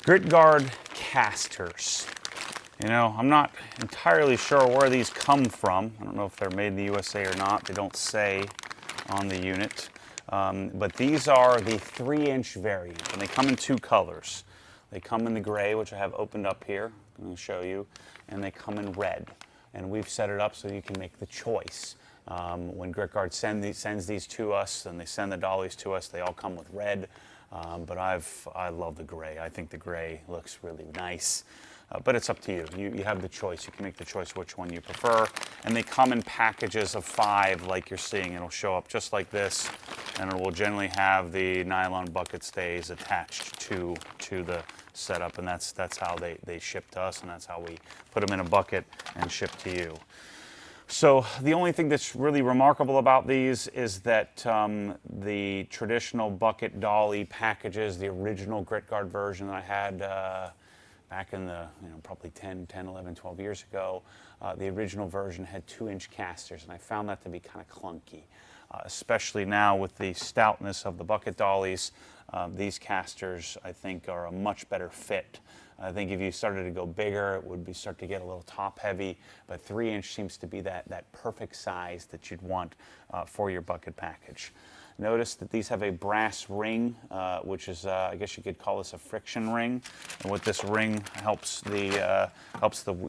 Grit guard casters. You know, I'm not entirely sure where these come from. I don't know if they're made in the USA or not. They don't say on the unit. But these are the 3-inch variant, and they come in 2 colors. They come in the gray, which I have opened up here. I'm going to show you. And they come in red. And we've set it up so you can make the choice. When Grit Guard sends these to us, and they send the dollies to us, they all come with red. But I love the gray. I think the gray looks really nice. But it's up to you. You have the choice. You can make the choice which one you prefer. And they come in packages of 5 like you're seeing. It'll show up just like this. And it will generally have the nylon bucket stays attached to the setup. And that's how they ship to us. And that's how we put them in a bucket and ship to you. So the only thing that's really remarkable about these is that the traditional bucket dolly packages, the original Grit Guard version that I had back in the probably 10, 11, 12 years ago, the original version had 2-inch casters, and I found that to be kind of clunky, especially now with the stoutness of the bucket dollies. These casters, I think, are a much better fit. I think if you started to go bigger, it would start to get a little top heavy, but 3-inch seems to be that perfect size that you'd want for your bucket package. Notice that these have a brass ring, which is, I guess you could call this a friction ring. And what this ring helps the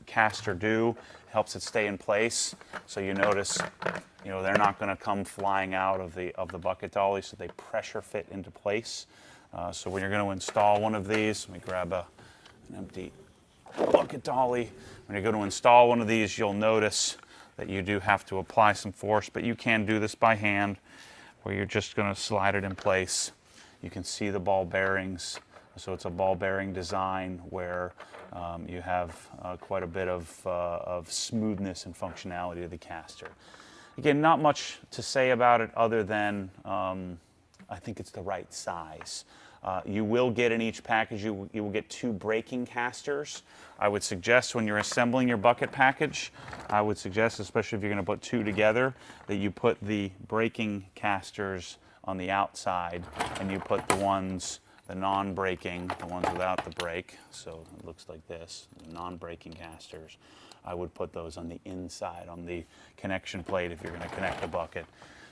caster do, helps it stay in place. So you notice, they're not going to come flying out of the bucket dolly, so they pressure fit into place. So when you're going to install one of these, let me grab an empty bucket dolly. When you go to install one of these, you'll notice that you do have to apply some force, but you can do this by hand, where you're just going to slide it in place. You can see the ball bearings. So it's a ball bearing design where you have quite a bit of smoothness and functionality of the caster. Again, not much to say about it other than I think it's the right size. You will get in each package, you will get 2 braking casters. I would suggest when you're assembling your bucket package, I would suggest, especially if you're going to put 2 together, that you put the braking casters on the outside and you put the non-braking, the ones without the brake, so it looks like this, the non-braking casters. I would put those on the inside, on the connection plate if you're going to connect the bucket.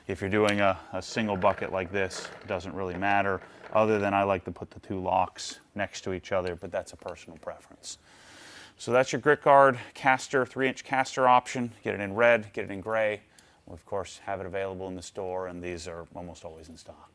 If you're doing a single bucket like this, it doesn't really matter, other than I like to put the 2 locks next to each other, but that's a personal preference. So that's your Grit Guard caster, 3-inch caster option. Get it in red, get it in gray. We, of course, have it available in the store, and these are almost always in stock.